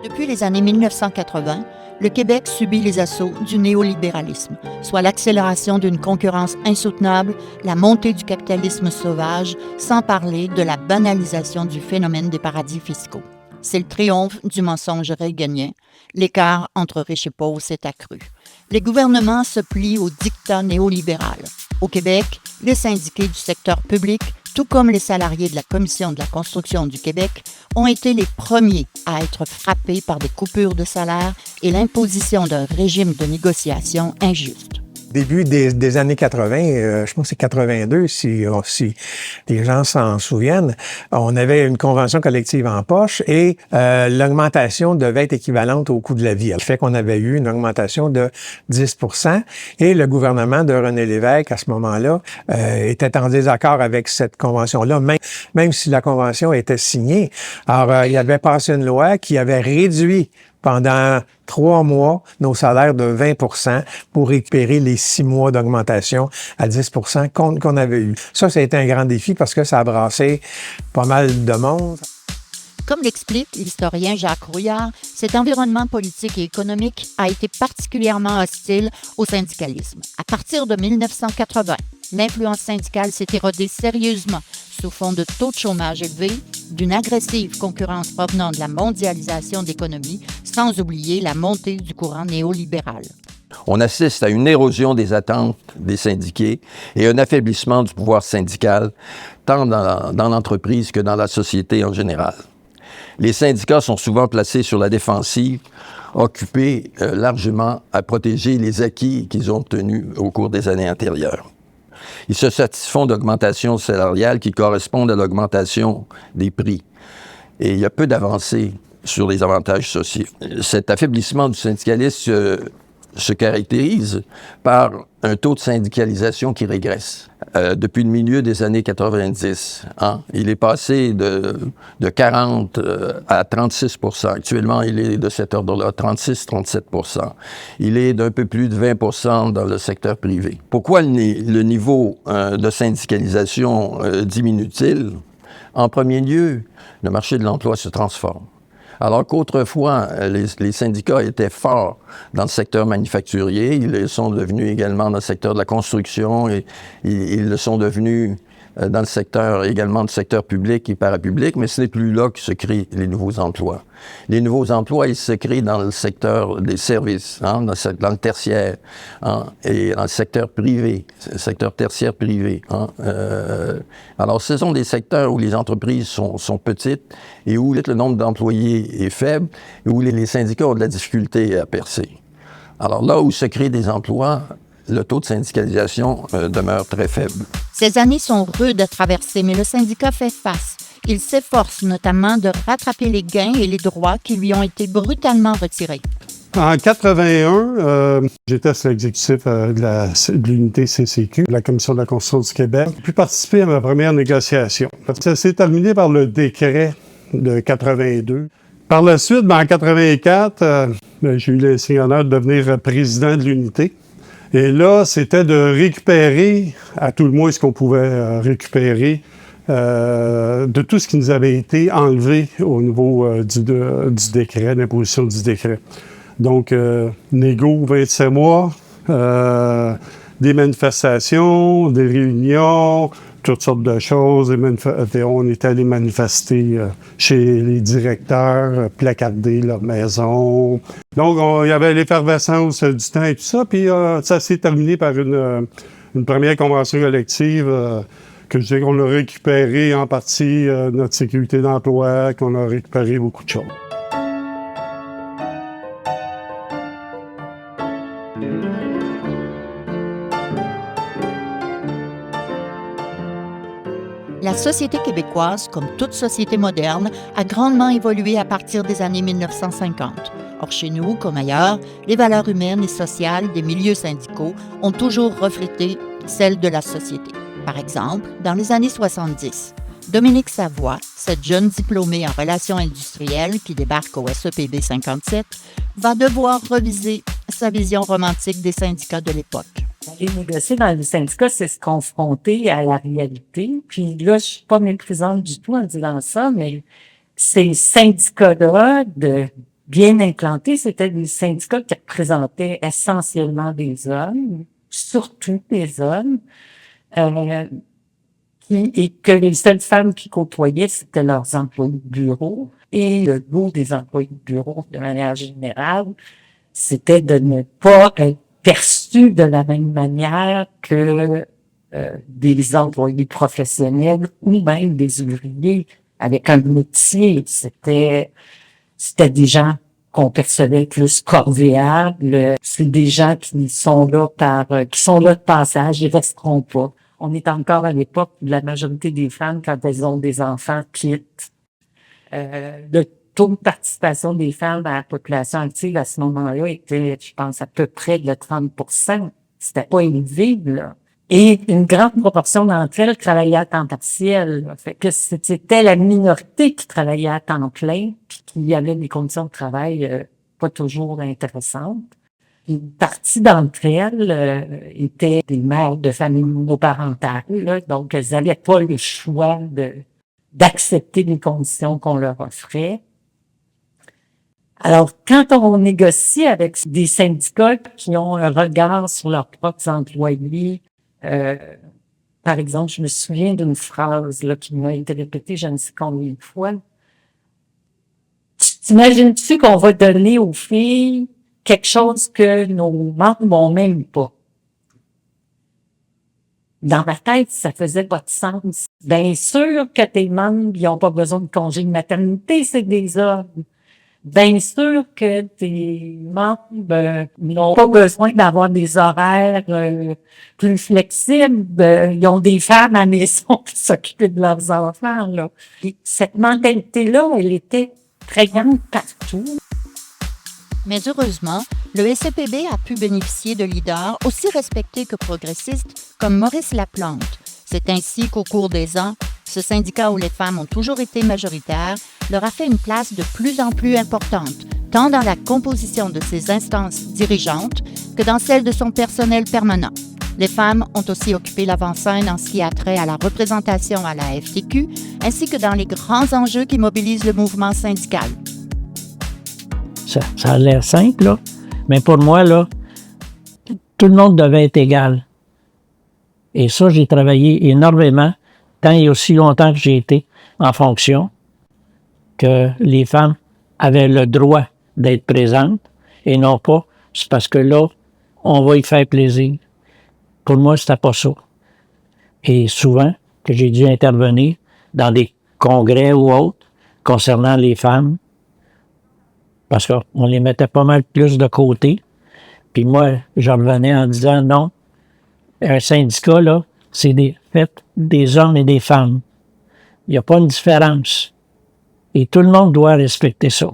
Depuis les années 1980, le Québec subit les assauts du néolibéralisme, soit l'accélération d'une concurrence insoutenable, la montée du capitalisme sauvage, sans parler de la banalisation du phénomène des paradis fiscaux. C'est le triomphe du mensonge réganien. L'écart entre riches et pauvres s'est accru. Les gouvernements se plient au diktat néolibéral. Au Québec, les syndiqués du secteur public, tout comme les salariés de la Commission de la construction du Québec, ont été les premiers à être frappés par des coupures de salaire et l'imposition d'un régime de négociation injuste. Début des années 80, je pense que c'est 82, si les gens s'en souviennent, on avait une convention collective en poche et l'augmentation devait être équivalente au coût de la vie. Ce fait qu'on avait eu une augmentation de 10 % et le gouvernement de René Lévesque, à ce moment-là, était en désaccord avec cette convention-là, même si la convention était signée. Alors, il avait passé une loi qui avait réduit pendant 3 mois nos salaires de 20 % pour récupérer les 6 mois d'augmentation à 10 % qu'on avait eu. Ça a été un grand défi parce que ça a brassé pas mal de monde. Comme l'explique l'historien Jacques Rouillard, cet environnement politique et économique a été particulièrement hostile au syndicalisme. À partir de 1980, l'influence syndicale s'est érodée sérieusement sous fond de taux de chômage élevés, d'une agressive concurrence provenant de la mondialisation de l'économie, sans oublier la montée du courant néolibéral. On assiste à une érosion des attentes des syndiqués et un affaiblissement du pouvoir syndical, tant dans l'entreprise que dans la société en général. Les syndicats sont souvent placés sur la défensive, occupés largement à protéger les acquis qu'ils ont obtenus au cours des années antérieures. Ils se satisfont d'augmentations salariales qui correspondent à l'augmentation des prix. Et il y a peu d'avancées sur les avantages sociaux. Cet affaiblissement du syndicalisme se caractérise par un taux de syndicalisation qui régresse. Depuis le milieu des années 90, il est passé de 40 à 36 % Actuellement, il est de cet ordre-là, 36-37 % Il est d'un peu plus de 20 % dans le secteur privé. Pourquoi le niveau de syndicalisation diminue-t-il? En premier lieu, le marché de l'emploi se transforme. Alors qu'autrefois, les syndicats étaient forts dans le secteur manufacturier, ils le sont devenus également dans le secteur de la construction et ils le sont devenus dans le secteur également du secteur public et parapublic, mais ce n'est plus là que se créent les nouveaux emplois. Les nouveaux emplois, ils se créent dans le secteur des services, dans le tertiaire, et dans le secteur privé, le secteur tertiaire privé. Alors, ce sont des secteurs où les entreprises sont petites et où le nombre d'employés est faible et où les syndicats ont de la difficulté à percer. Alors là où se créent des emplois, le taux de syndicalisation demeure très faible. Ces années sont rudes à traverser, mais le syndicat fait face. Il s'efforce notamment de rattraper les gains et les droits qui lui ont été brutalement retirés. En 81, j'étais sur l'exécutif de l'unité CCQ, la Commission de la construction du Québec. J'ai pu participer à ma première négociation. Ça s'est terminé par le décret de 82. Par la suite, en 84, j'ai eu l'insigne honneur de devenir président de l'unité. Et là, c'était de récupérer, à tout le moins ce qu'on pouvait récupérer, de tout ce qui nous avait été enlevé au niveau du décret, l'imposition du décret. Donc, négo 27 mois, des manifestations, des réunions, toutes sortes de choses. On est allé manifester chez les directeurs, placarder leur maison. Donc, il y avait l'effervescence du temps et tout ça. Puis, ça s'est terminé par une première convention collective que je dirais qu'on a récupéré en partie notre sécurité d'emploi, qu'on a récupéré beaucoup de choses. La société québécoise, comme toute société moderne, a grandement évolué à partir des années 1950. Or, chez nous, comme ailleurs, les valeurs humaines et sociales des milieux syndicaux ont toujours reflété celles de la société. Par exemple, dans les années 70, Dominique Savoie, cette jeune diplômée en relations industrielles qui débarque au SEPB 57, va devoir reviser sa vision romantique des syndicats de l'époque. Aller négocier dans les syndicats, c'est se confronter à la réalité. Puis là, je suis pas méprisante du tout en disant ça, mais ces syndicats-là de bien implantés, c'était des syndicats qui représentaient essentiellement des hommes, surtout des hommes, et que les seules femmes qui côtoyaient, c'était leurs employés de bureau. Et le goût des employés de bureau, de manière générale, c'était de ne pas être perçus de la même manière que des employés professionnels ou même des ouvriers avec un métier. C'était des gens qu'on percevait plus corvéables. C'est des gens qui sont là de passage, ils resteront pas. On est encore à l'époque où la majorité des femmes, quand elles ont des enfants, quittent. Le taux de participation des femmes à la population active à ce moment-là était, je pense, à peu près de 30%. C'était pas élevé, là. Et une grande proportion d'entre elles travaillaient à temps partiel. Fait que c'était la minorité qui travaillait à temps plein, puis qui avait des conditions de travail pas toujours intéressantes. Une partie d'entre elles étaient des mères de familles monoparentales, là, donc elles n'avaient pas le choix d'accepter les conditions qu'on leur offrait. Alors, quand on négocie avec des syndicats qui ont un regard sur leurs propres employés, par exemple, je me souviens d'une phrase là, qui m'a été répétée je ne sais combien de fois. T'imagines-tu qu'on va donner aux filles quelque chose que nos membres n'ont même pas? Dans ma tête, ça faisait pas de sens. Bien sûr que tes membres, ils n'ont pas besoin de congé de maternité, c'est des hommes. Bien sûr que tes membres n'ont pas besoin d'avoir des horaires plus flexibles. Ils ont des femmes à la maison qui s'occupent de leurs enfants, là. Et cette mentalité-là, elle était présente partout. Mais heureusement, le SEPB a pu bénéficier de leaders aussi respectés que progressistes comme Maurice Laplante. C'est ainsi qu'au cours des ans, ce syndicat où les femmes ont toujours été majoritaires leur a fait une place de plus en plus importante, tant dans la composition de ses instances dirigeantes que dans celle de son personnel permanent. Les femmes ont aussi occupé l'avant-scène en ce qui a trait à la représentation à la FTQ, ainsi que dans les grands enjeux qui mobilisent le mouvement syndical. Ça a l'air simple, là, mais pour moi, là, tout le monde devait être égal. Et ça, j'ai travaillé énormément, tant et aussi longtemps que j'ai été en fonction, que les femmes avaient le droit d'être présentes, et non pas, c'est parce que là, on va y faire plaisir. Pour moi, c'était pas ça. Et souvent, que j'ai dû intervenir dans des congrès ou autres concernant les femmes, parce qu'on les mettait pas mal plus de côté. Puis moi, je revenais en disant non, un syndicat, là, c'est fait des hommes et des femmes. Il n'y a pas une différence. Et tout le monde doit respecter ça.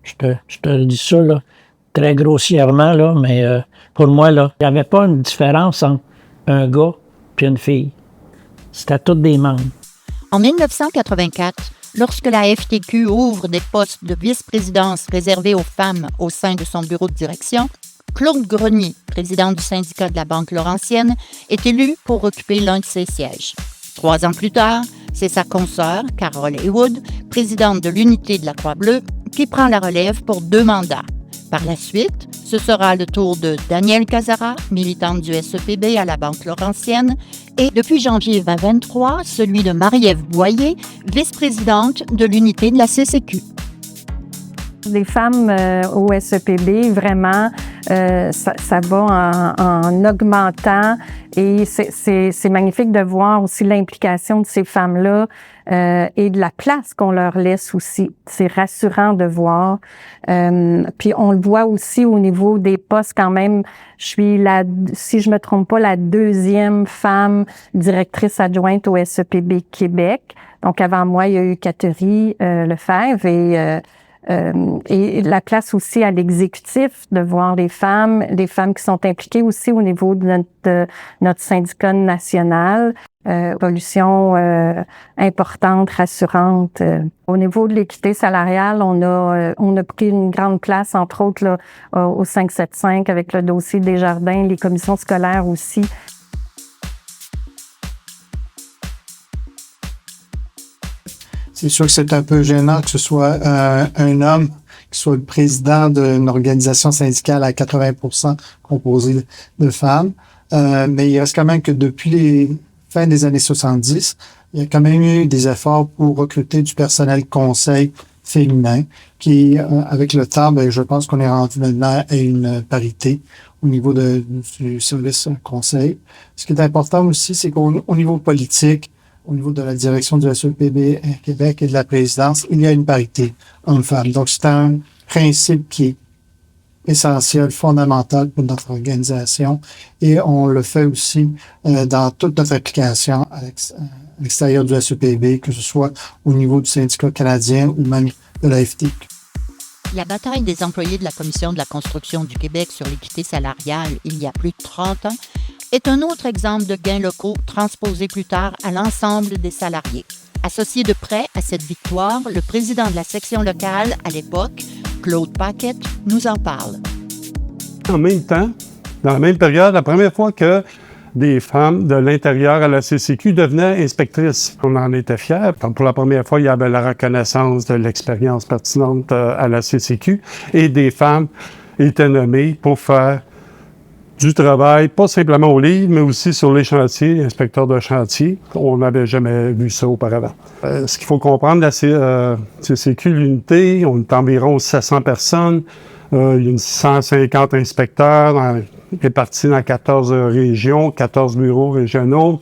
Je te dis ça, là, très grossièrement, là, mais pour moi, là, il n'y avait pas une différence entre un gars et une fille. C'était tous des membres. En 1984, lorsque la FTQ ouvre des postes de vice-présidence réservés aux femmes au sein de son bureau de direction, Claude Grenier, président du syndicat de la Banque Laurentienne, est élu pour occuper l'un de ses sièges. 3 ans plus tard, c'est sa consoeur, Carole Heywood, présidente de l'unité de la Croix-Bleue, qui prend la relève pour 2 mandats. Par la suite, ce sera le tour de Danielle Casara, militante du SEPB à la Banque Laurentienne, et depuis janvier 2023, celui de Marie-Ève Boyer, vice-présidente de l'unité de la CCQ. Les femmes au SEPB, vraiment, ça va en augmentant et c'est magnifique de voir aussi l'implication de ces femmes-là et de la place qu'on leur laisse aussi. C'est rassurant de voir. Puis on le voit aussi au niveau des postes quand même. Je suis si je me trompe pas, la 2e femme directrice adjointe au SEPB Québec. Donc avant moi, il y a eu Catherine Lefebvre et la place aussi à l'exécutif de voir les femmes qui sont impliquées aussi au niveau de notre syndicat national. Évolution importante, rassurante. Au niveau de l'équité salariale, on a pris une grande place, entre autres là, au 575 avec le dossier Desjardins, les commissions scolaires aussi. C'est sûr que c'est un peu gênant que ce soit un homme soit le président d'une organisation syndicale à 80% composée de femmes. Mais il reste quand même que depuis les fins des années 70, il y a quand même eu des efforts pour recruter du personnel conseil féminin qui, avec le temps, ben, je pense qu'on est rendu maintenant à une parité au niveau du service conseil. Ce qui est important aussi, c'est qu'au niveau politique, au niveau de la direction du SEPB Québec et de la présidence, il y a une parité homme-femme. Donc, c'est un principe qui est essentiel, fondamental pour notre organisation et on le fait aussi dans toute notre application à l'extérieur du SEPB, que ce soit au niveau du syndicat canadien ou même de la FTQ. La bataille des employés de la Commission de la construction du Québec sur l'équité salariale il y a plus de 30 ans est un autre exemple de gains locaux transposés plus tard à l'ensemble des salariés. Associé de près à cette victoire, le président de la section locale à l'époque, Claude Paquette, nous en parle. En même temps, dans la même période, la première fois que des femmes de l'intérieur à la CCQ devenaient inspectrices. On en était fiers. Pour la première fois, il y avait la reconnaissance de l'expérience pertinente à la CCQ et des femmes étaient nommées pour faire du travail, pas simplement au livre, mais aussi sur les chantiers, inspecteurs de chantier. On n'avait jamais vu ça auparavant. Ce qu'il faut comprendre, la CCQ, l'unité, on est environ 700 personnes. Il y a une 150 inspecteurs répartis dans 14 régions, 14 bureaux régionaux.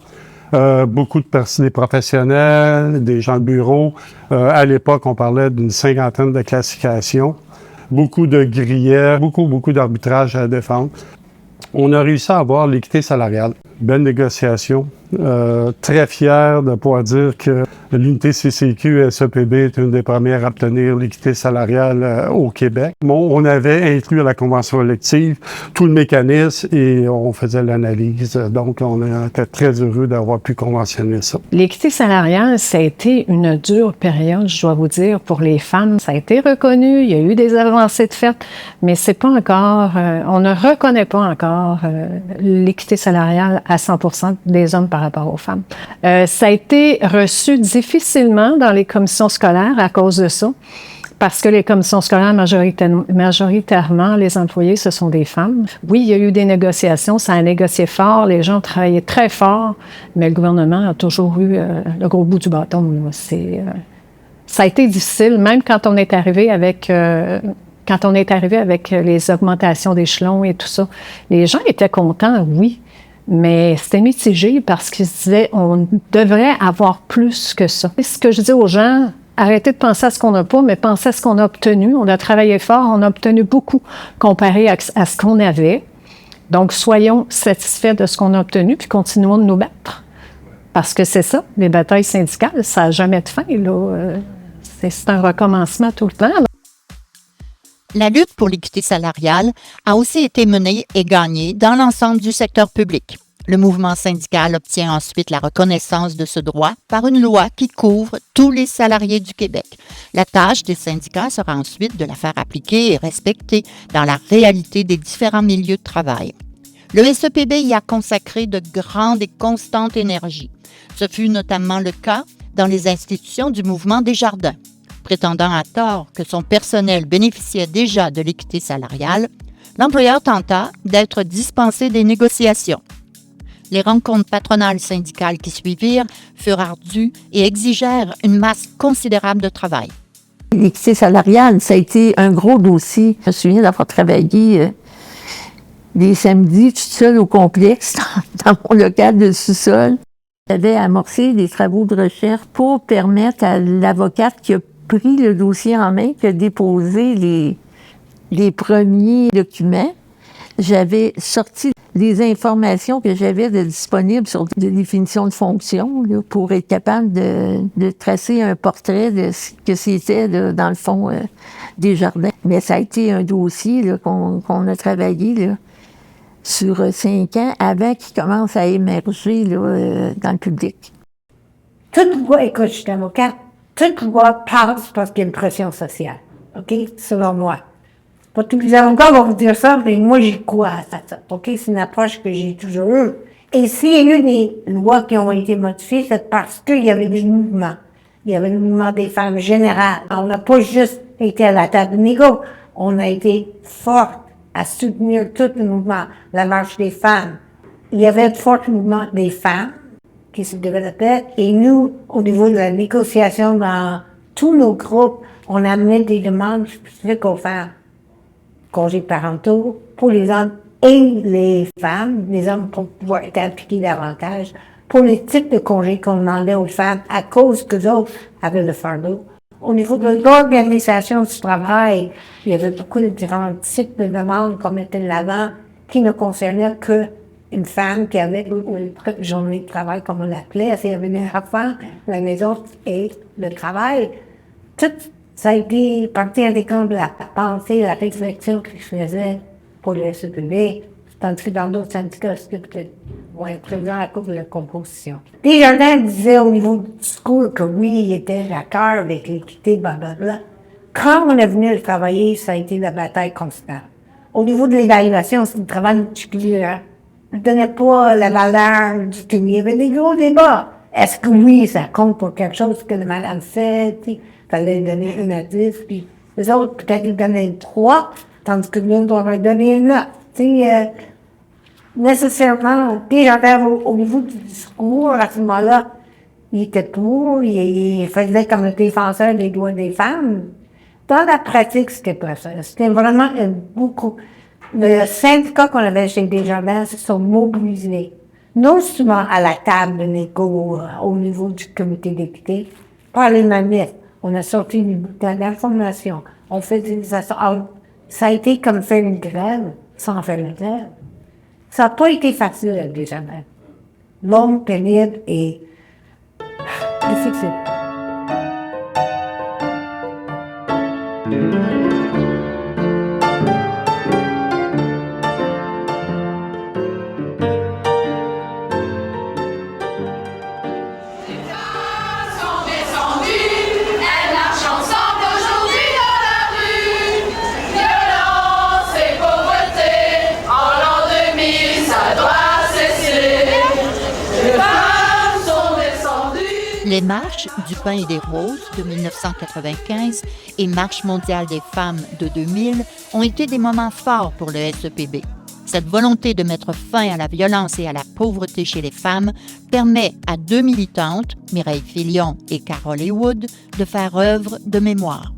Beaucoup des professionnels, des gens de bureau. À l'époque, on parlait d'une 50aine de classifications. Beaucoup de grillets, beaucoup d'arbitrages à défendre. On a réussi à avoir l'équité salariale. Belle négociation. Très fier de pouvoir dire que l'unité CCQ SEPB est une des premières à obtenir l'équité salariale au Québec. Bon, on avait inclus à la convention collective tout le mécanisme et on faisait l'analyse. Donc, on était très heureux d'avoir pu conventionner ça. L'équité salariale, ça a été une dure période, je dois vous dire, pour les femmes. Ça a été reconnu, il y a eu des avancées de fait, mais c'est pas encore, on ne reconnaît pas encore l'équité salariale à 100% des hommes par rapport aux femmes. Ça a été reçu difficilement dans les commissions scolaires à cause de ça, parce que les commissions scolaires, majoritairement, les employés, ce sont des femmes. Oui, il y a eu des négociations, ça a négocié fort, les gens ont travaillé très fort, mais le gouvernement a toujours eu le gros bout du bâton. Ça a été difficile, même quand on est arrivé avec... les augmentations d'échelons et tout ça, les gens étaient contents, oui, mais c'était mitigé parce qu'ils se disaient on devrait avoir plus que ça. Et ce que je dis aux gens, arrêtez de penser à ce qu'on n'a pas, mais pensez à ce qu'on a obtenu. On a travaillé fort, on a obtenu beaucoup comparé à ce qu'on avait. Donc, soyons satisfaits de ce qu'on a obtenu, puis continuons de nous battre. Parce que c'est ça, les batailles syndicales, ça n'a jamais de fin, là. C'est un recommencement tout le temps, là. La lutte pour l'équité salariale a aussi été menée et gagnée dans l'ensemble du secteur public. Le mouvement syndical obtient ensuite la reconnaissance de ce droit par une loi qui couvre tous les salariés du Québec. La tâche des syndicats sera ensuite de la faire appliquer et respecter dans la réalité des différents milieux de travail. Le SEPB y a consacré de grandes et constantes énergies. Ce fut notamment le cas dans les institutions du mouvement Desjardins. Prétendant à tort que son personnel bénéficiait déjà de l'équité salariale, l'employeur tenta d'être dispensé des négociations. Les rencontres patronales syndicales qui suivirent furent ardues et exigèrent une masse considérable de travail. L'équité salariale, ça a été un gros dossier. Je me souviens d'avoir travaillé des samedis toute seule au complexe dans mon local de sous-sol. J'avais amorcé des travaux de recherche pour permettre à l'avocate qui a pris le dossier en main, qui a déposé les premiers documents. J'avais sorti les informations que j'avais disponibles sur des définitions de fonctions là, pour être capable de tracer un portrait de ce que c'était là, dans le fond des jardins. Mais ça a été un dossier là, qu'on a travaillé là, sur 5 ans avant qu'il commence à émerger là, dans le public. Toute loi, écoute, je suis avocate, toute loi passe parce qu'il y a une pression sociale. OK? Selon moi. Pas tous les avocats vont vous dire ça, mais moi, j'y crois à ça. OK? C'est une approche que j'ai toujours eue. Et s'il y a eu des lois qui ont été modifiées, c'est parce qu'il y avait des mouvements. Il y avait le mouvement des femmes générales. On n'a pas juste été à la table de négo. On a été forte à soutenir tout le mouvement, la marche des femmes. Il y avait un fort mouvement des femmes qui se développait et nous, au niveau de la négociation dans tous nos groupes, on amenait des demandes spécifiques aux femmes. Congés parentaux pour les hommes et les femmes, les hommes pour pouvoir être impliqués davantage, pour les types de congés qu'on demandait aux femmes à cause que d'autres avaient le fardeau. Au niveau de l'organisation du travail, il y avait beaucoup de différents types de demandes qu'on mettait de l'avant qui ne concernaient que une femme qui avait une journée de travail, comme on l'appelait, elle venait à faire la maison et le travail. Tout ça a été parti à l'écran de la pensée, la réflexion que je faisais pour le SEPB, tandis que dans d'autres syndicats, c'était peut-être moins présent à cause de la composition. Desjardins disait au niveau du discours que oui, il était d'accord avec l'équité, blablabla. Quand on est venu travailler, ça a été la bataille constante. Au niveau de l'évaluation, c'est un travail multiplié. Je ne donnais pas la valeur du tout. Il y avait des gros débats. Est-ce que oui, ça compte pour quelque chose que le madame fait? Il fallait donner 1 à 10, puis les autres, peut-être, ils donnaient 3, tandis que nous, on leur donnait une note. Nécessairement, puis j'entends au niveau du discours, à ce moment-là, il était pour, il faisait comme le défenseur des droits des femmes. Dans la pratique, c'était pas ça. C'était vraiment beaucoup. Le syndicat qu'on avait chez Desjardins se sont mobilisés, non seulement à la table de négo au niveau du comité d'équité, par les manifs. On a sorti des bulletins d'information. On faisait des assemblées. Ça a été comme faire une grève sans faire une grève. Ça n'a pas été facile à Desjardins. Longue, pénible et difficile. Les marches du pain et des roses de 1995 et Marche mondiale des femmes de 2000 ont été des moments forts pour le SEPB. Cette volonté de mettre fin à la violence et à la pauvreté chez les femmes permet à 2 militantes, Mireille Filion et Carole Heywood, de faire œuvre de mémoire.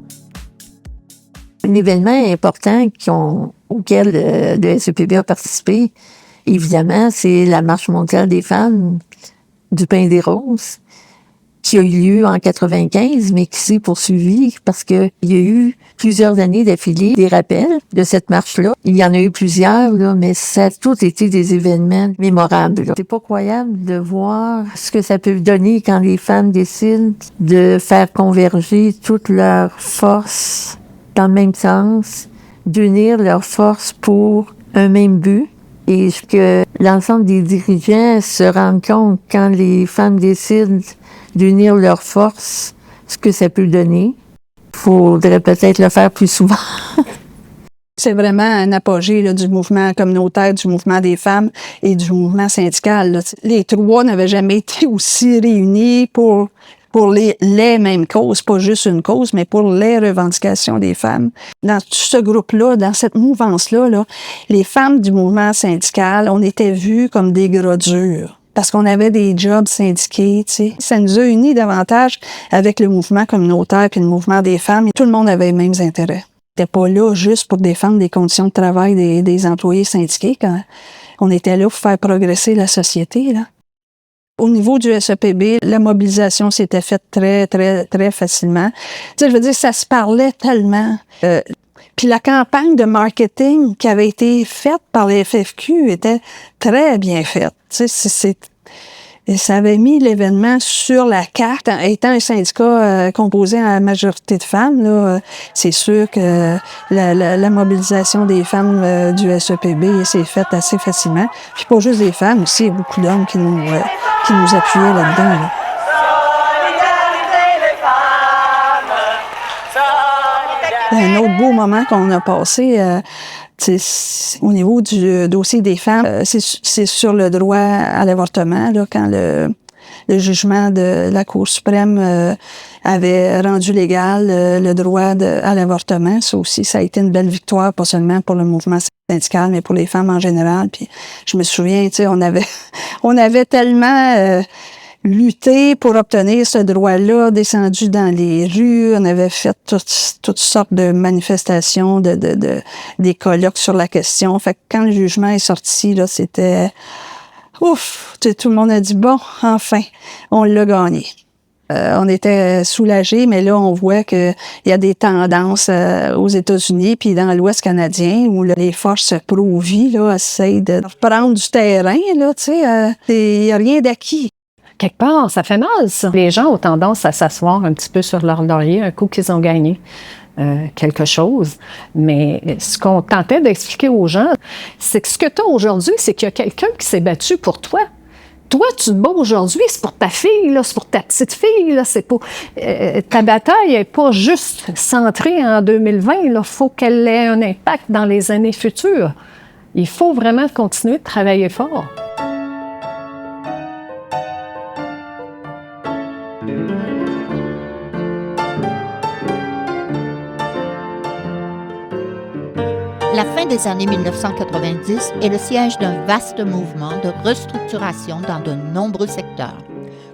Un événement important auquel le SEPB a participé, évidemment, c'est la Marche mondiale des femmes du pain et des roses, qui a eu lieu en 95, mais qui s'est poursuivi parce que il y a eu plusieurs années d'affilée des rappels de cette marche-là. Il y en a eu plusieurs, là, mais ça a tous été des événements mémorables. Là. C'est pas croyable de voir ce que ça peut donner quand les femmes décident de faire converger toutes leurs forces dans le même sens, d'unir leurs forces pour un même but. Et que l'ensemble des dirigeants se rendent compte quand les femmes décident d'unir leurs forces, ce que ça peut donner. Il faudrait peut-être le faire plus souvent. C'est vraiment un apogée là, du mouvement communautaire, du mouvement des femmes et du mouvement syndical. Là. Les trois n'avaient jamais été aussi réunis pour les mêmes causes, pas juste une cause, mais pour les revendications des femmes. Dans ce groupe-là, dans cette mouvance-là, là, les femmes du mouvement syndical, on était vues comme des gras durs. Parce qu'on avait des jobs syndiqués, tu sais. Ça nous a unis davantage avec le mouvement communautaire puis le mouvement des femmes. Tout le monde avait les mêmes intérêts. On n'était pas là juste pour défendre les conditions de travail des employés syndiqués. Quand on était là pour faire progresser la société, là. Au niveau du SEPB, la mobilisation s'était faite très, très, très facilement. Tu sais, je veux dire, ça se parlait tellement. Puis la campagne de marketing qui avait été faite par les FFQ était très bien faite. Tu sais, et ça avait mis l'événement sur la carte. Étant un syndicat composé à la majorité de femmes, là, c'est sûr que la mobilisation des femmes du SEPB s'est faite assez facilement. Puis pas juste des femmes, aussi il y a beaucoup d'hommes qui nous appuyaient là-dedans. Là. Un autre beau moment qu'on a passé, au niveau du dossier des femmes, c'est sur le droit à l'avortement, là, quand le jugement de la Cour suprême avait rendu légal le droit à l'avortement. Ça aussi, ça a été une belle victoire, pas seulement pour le mouvement syndical, mais pour les femmes en général. Puis je me souviens, tu sais, on avait tellement lutté pour obtenir ce droit-là, descendu dans les rues, on avait fait toutes sortes de manifestations, des colloques sur la question. Fait que quand le jugement est sorti, là, c'était ouf, tout le monde a dit bon, enfin, on l'a gagné. On était soulagés, mais là, on voit qu'il y a des tendances aux États-Unis puis dans l'Ouest canadien où là, les forces pro-vie là, essayent de reprendre du terrain. Là, tu sais, il n'y a rien d'acquis. Quelque part, ça fait mal, ça. Les gens ont tendance à s'asseoir un petit peu sur leur laurier un coup qu'ils ont gagné quelque chose. Mais ce qu'on tentait d'expliquer aux gens, c'est que ce que tu as aujourd'hui, c'est qu'il y a quelqu'un qui s'est battu pour toi. Toi, tu te bats aujourd'hui, c'est pour ta fille, là, c'est pour ta petite fille, là, c'est pour... ta bataille n'est pas juste centrée en 2020, il faut qu'elle ait un impact dans les années futures. Il faut vraiment continuer de travailler fort. La fin des années 1990 est le siège d'un vaste mouvement de restructuration dans de nombreux secteurs.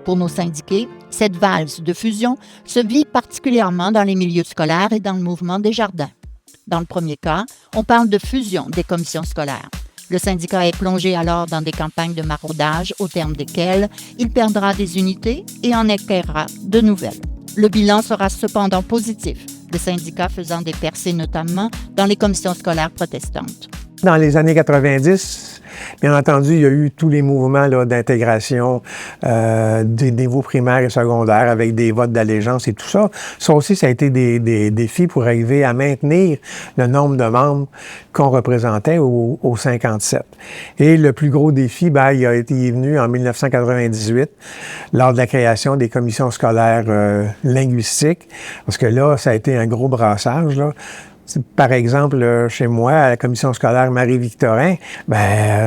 Pour nos syndiqués, cette valse de fusion se vit particulièrement dans les milieux scolaires et dans le mouvement Desjardins. Dans le premier cas, on parle de fusion des commissions scolaires. Le syndicat est plongé alors dans des campagnes de maraudage au terme desquelles il perdra des unités et en acquérera de nouvelles. Le bilan sera cependant positif, le syndicat faisant des percées notamment dans les commissions scolaires protestantes. Dans les années 90, bien entendu, il y a eu tous les mouvements là, d'intégration des niveaux primaires et secondaires avec des votes d'allégeance et tout ça. Ça aussi, ça a été des défis pour arriver à maintenir le nombre de membres qu'on représentait au 57. Et le plus gros défi, il est venu en 1998 lors de la création des commissions scolaires linguistiques, parce que là, ça a été un gros brassage, là. Par exemple, chez moi, à la commission scolaire Marie-Victorin,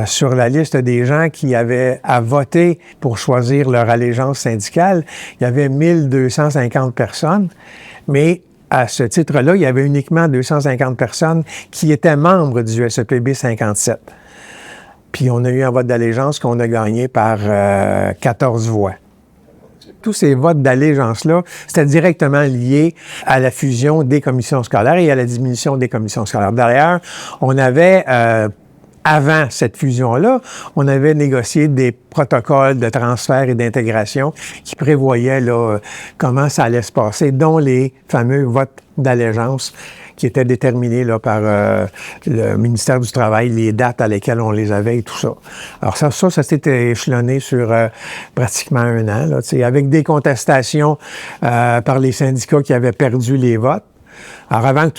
sur la liste des gens qui avaient à voter pour choisir leur allégeance syndicale, il y avait 1250 personnes, mais à ce titre-là, il y avait uniquement 250 personnes qui étaient membres du SEPB 57. Puis on a eu un vote d'allégeance qu'on a gagné par 14 voix. Tous ces votes d'allégeance-là, c'était directement lié à la fusion des commissions scolaires et à la diminution des commissions scolaires. D'ailleurs, on avait, avant cette fusion-là, on avait négocié des protocoles de transfert et d'intégration qui prévoyaient là, comment ça allait se passer, dont les fameux votes d'allégeance qui étaient déterminés là, par le ministère du Travail, les dates à lesquelles on les avait et tout ça. Alors ça s'était échelonné sur pratiquement un an, là, avec des contestations par les syndicats qui avaient perdu les votes. Alors avant que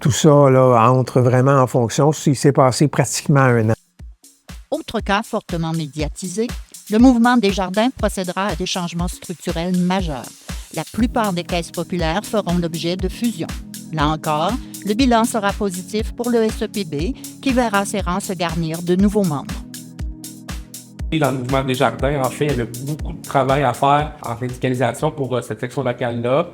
tout ça là, entre vraiment en fonction, il s'est passé pratiquement un an. Autre cas fortement médiatisé, le mouvement Desjardins procédera à des changements structurels majeurs. La plupart des caisses populaires feront l'objet de fusions. Là encore, le bilan sera positif pour le SEPB, qui verra ses rangs se garnir de nouveaux membres. Dans le mouvement Desjardins, en fait, il y avait beaucoup de travail à faire en syndicalisation pour cette section locale-là.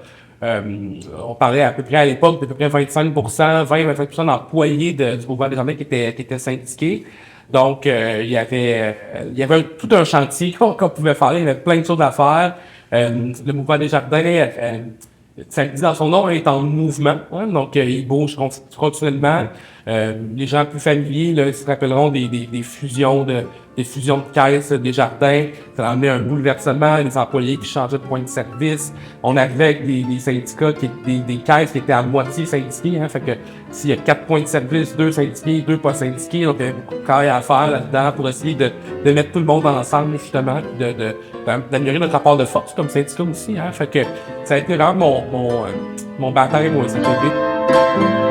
On parlait à peu près à l'époque d'à peu près 20-25% d'employés du mouvement Desjardins qui étaient syndiqués. Donc, il y avait tout un chantier qu'on pouvait faire. Il y avait plein de choses à faire. Le mouvement Desjardins, ça le dit dans son nom, est en mouvement. Hein, donc, il bouge continuellement. Les gens plus familiers là, se rappelleront des fusions de caisses Desjardins. Ça a amené un bouleversement, les employés qui changeaient de point de service. On arrivait avec des syndicats, des caisses qui étaient à moitié syndiquées. Hein, fait que s'il y a 4 points de service, 2 syndiqués, 2 pas syndiqués, donc il y avait beaucoup de travail à faire là-dedans pour essayer de mettre tout le monde ensemble, justement, d'améliorer notre rapport de force comme syndicat aussi. Hein, fait que ça a été vraiment mon bataille, mon SEPB.